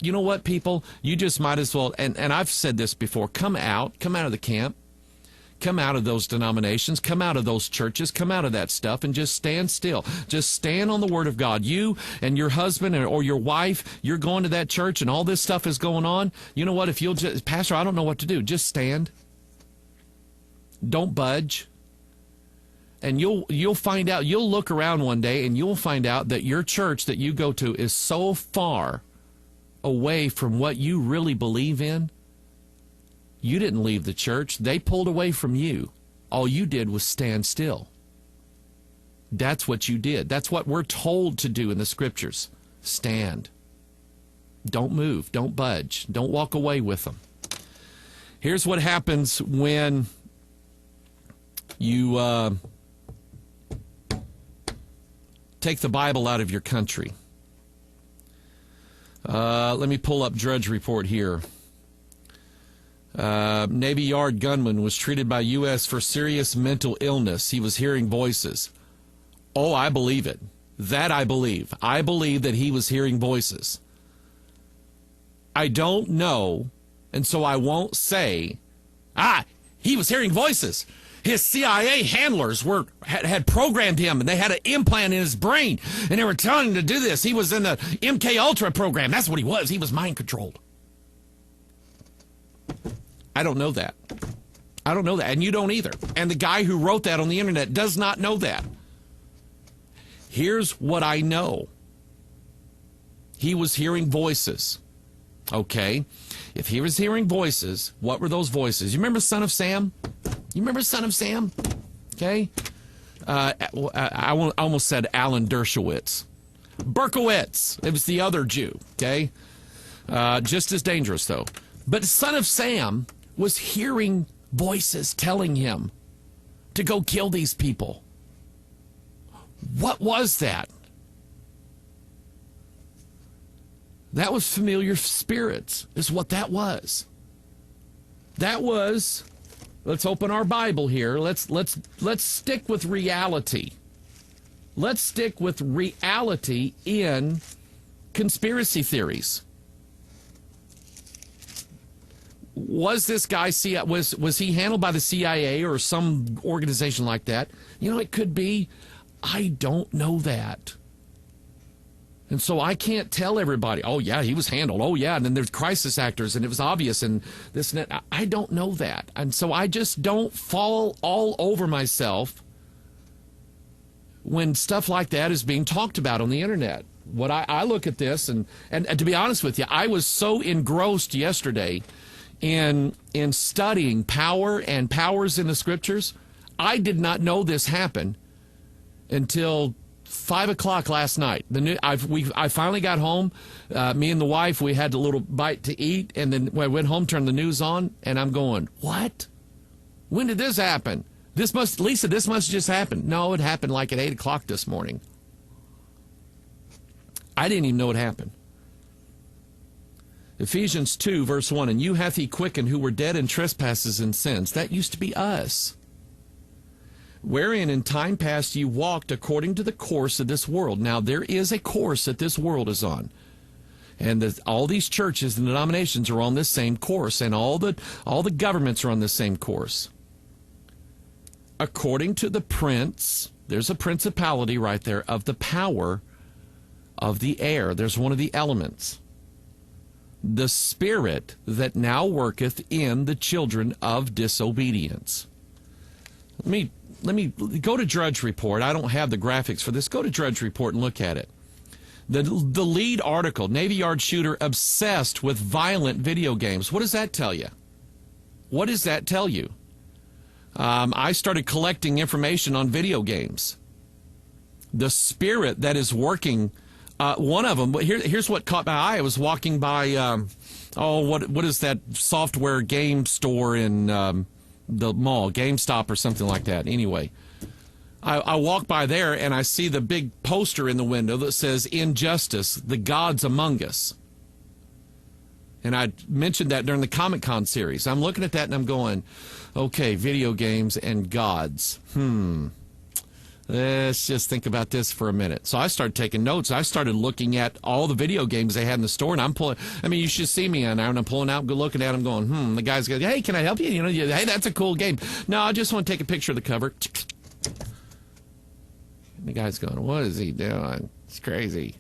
you know what, people? You just might as well, and I've said this before, come out of the camp, come out of those denominations, come out of those churches, come out of that stuff, and just stand still. Just stand on the Word of God. You and your husband or your wife, you're going to that church and all this stuff is going on. You know what? If you'll just, Pastor, I don't know what to do. Just stand. Don't budge. And you'll find out, you'll look around one day and you'll find out that your church that you go to is so far away from what you really believe in. You didn't leave the church. They pulled away from you. All you did was stand still. That's what you did. That's what we're told to do in the Scriptures. Stand. Don't move. Don't budge. Don't walk away with them. Here's what happens when you take the Bible out of your country. Let me pull up Drudge Report here. Navy Yard gunman was treated by U.S. for serious mental illness. He was hearing voices. Oh, I believe it. That I believe. I believe that he was hearing voices. I don't know, and so I won't say, he was hearing voices. His CIA handlers had programmed him, and they had an implant in his brain, and they were telling him to do this. He was in the MK Ultra program. That's what he was. He was mind controlled. I don't know that. I don't know that, and you don't either. And the guy who wrote that on the internet does not know that. Here's what I know. He was hearing voices. Okay? If he was hearing voices, what were those voices? You remember Son of Sam? You remember Son of Sam? Okay? I almost said Alan Dershowitz. Berkowitz. It was the other Jew. Okay? Just as dangerous, though. But Son of Sam was hearing voices telling him to go kill these people. What was that? That was familiar spirits, is what that was. That was, let's open our Bible here. Let's stick with reality. Let's stick with reality in conspiracy theories. Was this guy, was he handled by the CIA or some organization like that? You know, it could be. I don't know that. And so I can't tell everybody, oh, yeah, he was handled. Oh, yeah, and then there's crisis actors, and it was obvious, and this and that. I don't know that. And so I just don't fall all over myself when stuff like that is being talked about on the internet. What I look at this, and to be honest with you, I was so engrossed yesterday in studying power and powers in the Scriptures. I did not know this happened until 5 o'clock last night. I finally got home. Me and the wife, we had a little bite to eat, and then when I went home, turned the news on, and I'm going, what? When did this happen? Lisa, this must just happen. No, it happened like at 8 o'clock this morning. I didn't even know it happened. Ephesians 2, verse 1, and you hath he quickened who were dead in trespasses and sins. That used to be us. Wherein in time past you walked according to the course of this world. Now, there is a course that this world is on. And all these churches and denominations are on this same course. And all the governments are on this same course. According to the prince, there's a principality right there, of the power of the air. There's one of the elements. The spirit that now worketh in the children of disobedience. Let me go to Drudge Report. I don't have the graphics for this. Go to Drudge Report and look at it. The lead article, Navy Yard shooter obsessed with violent video games. What does that tell you? What does that tell you? I started collecting information on video games. The spirit that is working, one of them, here's what caught my eye. I was walking by, what is that software game store in the mall, GameStop or something like that. Anyway, I walk by there and I see the big poster in the window that says, Injustice, the Gods Among Us. And I mentioned that during the Comic-Con series. I'm looking at that and I'm going, okay, video games and gods. let's just think about this for a minute. So I started taking notes. I started looking at all the video games they had in the store, and I'm pulling. I mean, you should see me in there, and I'm pulling out, looking at them, going, The guy's going, hey, can I help you? You know, hey, that's a cool game. No, I just want to take a picture of the cover. And the guy's going, what is he doing? It's crazy.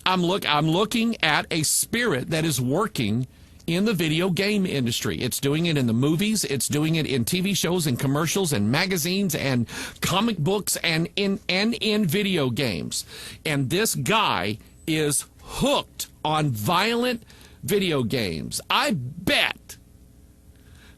I'm looking at a spirit that is working in the video game industry. It's doing it in the movies. It's doing it in TV shows and commercials and magazines and comic books and in video games. And this guy is hooked on violent video games. I bet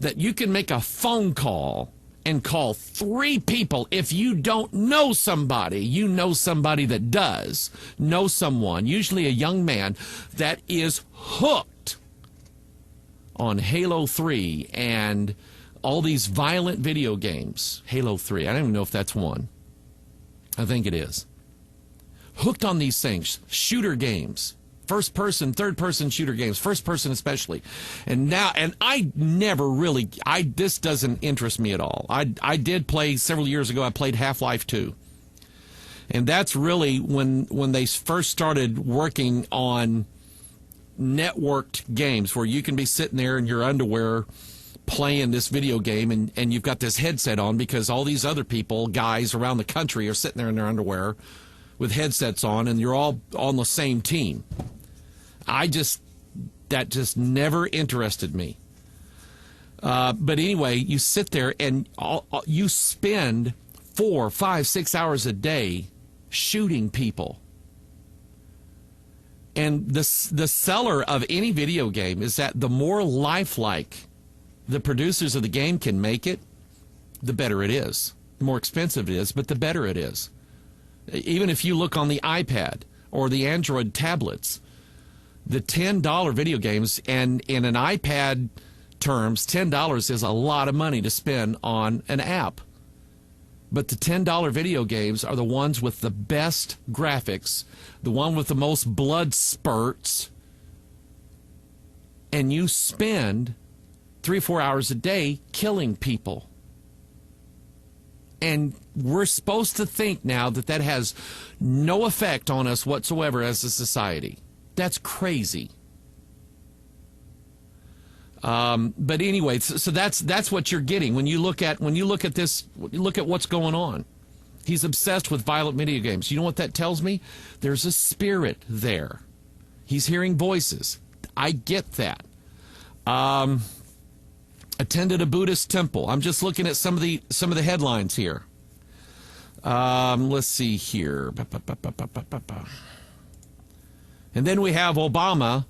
that you can make a phone call and call 3 people. If you don't know somebody, you know somebody that does know someone, usually a young man, that is hooked on Halo 3 and all these violent video games. Halo 3, I don't even know if that's one. I think it is. Hooked on these things, shooter games. First person, third person shooter games, first person especially. And I never really, this doesn't interest me at all. I did play several years ago, I played Half-Life 2. And that's really when they first started working on networked games where you can be sitting there in your underwear playing this video game and you've got this headset on because all these other people, guys around the country, are sitting there in their underwear with headsets on and you're all on the same team. That just never interested me. But anyway, you sit there and you spend 4, 5, 6 hours a day shooting people. And the seller of any video game is that the more lifelike the producers of the game can make it, the better it is. The more expensive it is, but the better it is. Even if you look on the iPad or the Android tablets, the $10 video games, and in an iPad terms, $10 is a lot of money to spend on an app. But the $10 video games are the ones with the best graphics, the one with the most blood spurts, and you spend 3 or 4 hours a day killing people. And we're supposed to think now that has no effect on us whatsoever as a society. That's crazy. But anyway, so that's what you're getting when you look at this. You look at what's going on. He's obsessed with violent video games. You know what that tells me? There's a spirit there. He's hearing voices. I get that. Attended a Buddhist temple. I'm just looking at some of the headlines here. Let's see here. And then we have Obama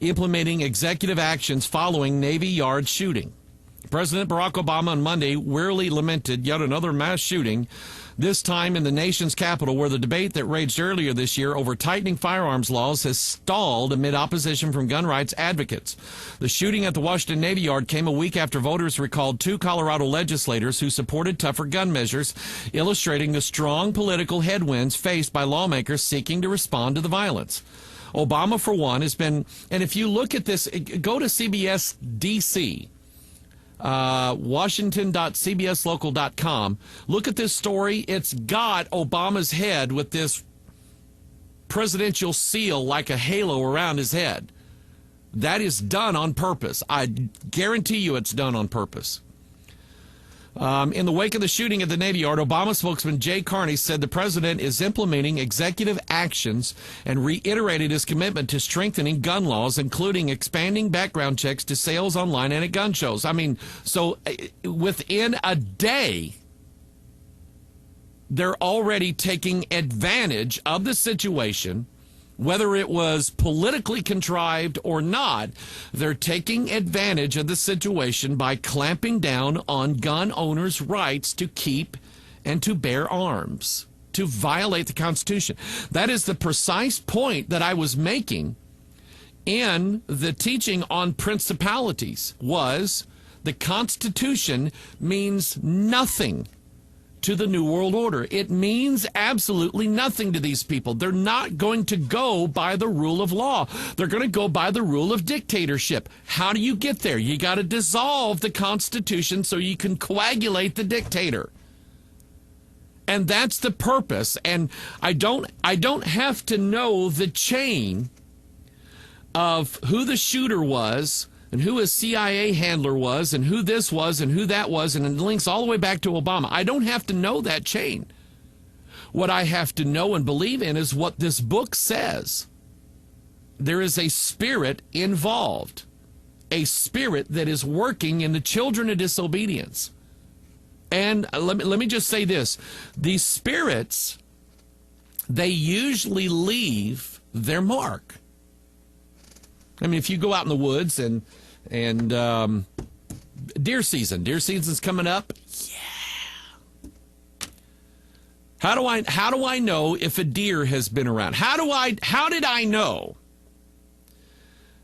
implementing executive actions following Navy Yard shooting. President Barack Obama on Monday wearily lamented yet another mass shooting, this time in the nation's capital, where the debate that raged earlier this year over tightening firearms laws has stalled amid opposition from gun rights advocates. The shooting at the Washington Navy Yard came a week after voters recalled 2 Colorado legislators who supported tougher gun measures, illustrating the strong political headwinds faced by lawmakers seeking to respond to the violence. Obama, for one, has been, and if you look at this, go to CBS DC, washington.cbslocal.com. Look at this story. It's got Obama's head with this presidential seal like a halo around his head. That is done on purpose. I guarantee you it's done on purpose. In the wake of the shooting at the Navy Yard, Obama spokesman Jay Carney said the president is implementing executive actions and reiterated his commitment to strengthening gun laws, including expanding background checks to sales online and at gun shows. I mean, so within a day, they're already taking advantage of the situation. Whether it was politically contrived or not, they're taking advantage of the situation by clamping down on gun owners' rights to keep and to bear arms, to violate the Constitution. That is the precise point that I was making in the teaching on principalities, was the Constitution means nothing to the New World Order. It means absolutely nothing to these people. They're not going to go by the rule of law. They're going to go by the rule of dictatorship. How do you get there? You got to dissolve the Constitution so you can coagulate the dictator. And that's the purpose. And I don't have to know the chain of who the shooter was and who his CIA handler was and who this was and who that was, and it links all the way back to Obama. I don't have to know that chain. What I have to know and believe in is what this book says. There is a spirit involved, a spirit that is working in the children of disobedience. And let me just say this. These spirits, they usually leave their mark. I mean, if you go out in the woods and deer season's coming up. Yeah. How do I know if a deer has been around? How did I know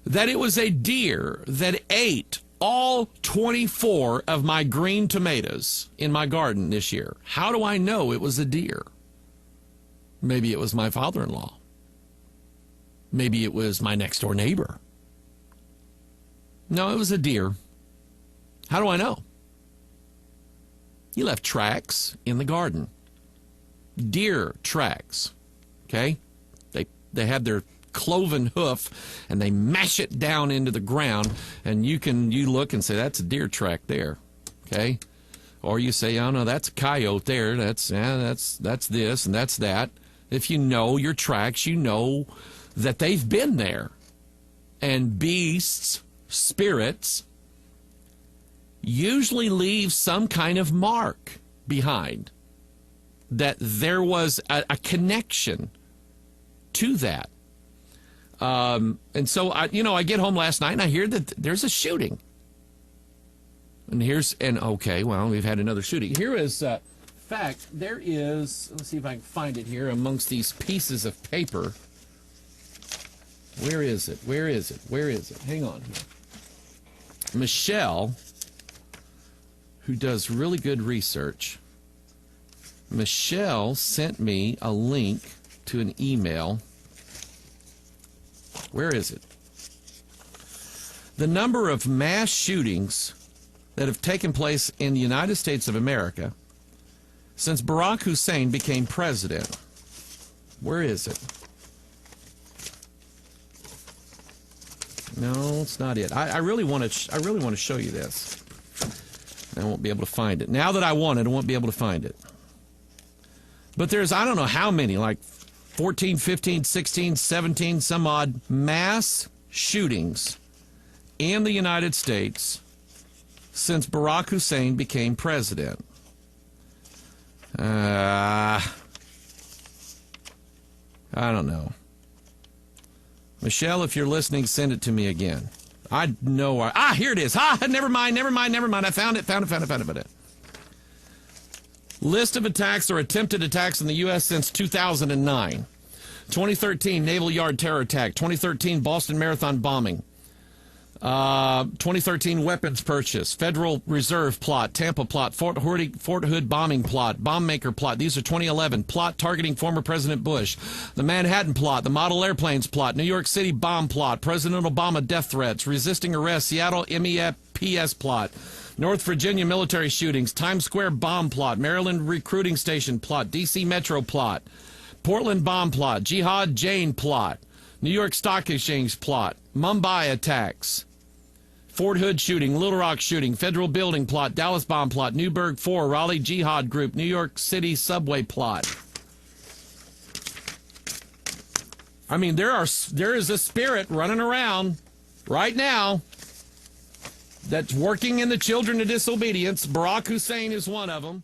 that it was a deer that ate all 24 of my green tomatoes in my garden this year? How do I know it was a deer? Maybe it was my father-in-law. Maybe it was my next-door neighbor. No, it was a deer. How do I know? He left tracks in the garden. Deer tracks. Okay? They had their cloven hoof and they mash it down into the ground, and you look and say that's a deer track there. Okay? Or you say, oh no, that's a coyote there. That's this and that's that. If you know your tracks, you know that they've been there. And beasts, spirits, usually leave some kind of mark behind, that there was a connection to that. And so I get home last night and I hear that there's a shooting. Okay, well, we've had another shooting. Here is, fact, there is, let's see if I can find it here amongst these pieces of paper. Where is it? Hang on here. Michelle, who does really good research, Michelle sent me a link to an email. Where is it? The number of mass shootings that have taken place in the United States of America since Barack Hussein became president. Where is it? No, it's not it. I really want to show you this. I won't be able to find it. Now that I want it, I won't be able to find it. But there's, I don't know how many, like 14, 15, 16, 17, some odd mass shootings in the United States since Barack Hussein became president. I don't know. Michelle, if you're listening, send it to me again. I know. Here it is. Never mind. I found it. List of attacks or attempted attacks in the U.S. since 2009. 2013, Naval Yard terror attack. 2013, Boston Marathon bombing. 2013, weapons purchase. Federal Reserve plot. Tampa plot. Fort Hood bombing plot. Bomb maker plot. These are 2011. Plot targeting former President Bush. The Manhattan plot. The model airplanes plot. New York City bomb plot. President Obama death threats. Resisting arrest. Seattle MEPS plot. North Virginia military shootings. Times Square bomb plot. Maryland recruiting station plot. D.C. Metro plot. Portland bomb plot. Jihad Jane plot. New York Stock Exchange plot. Mumbai attacks. Fort Hood shooting. Little Rock shooting. Federal building plot. Dallas bomb plot. Newburgh 4. Raleigh Jihad group. New York City subway plot. I mean, there is a spirit running around right now that's working in the children of disobedience. Barack Hussein is one of them.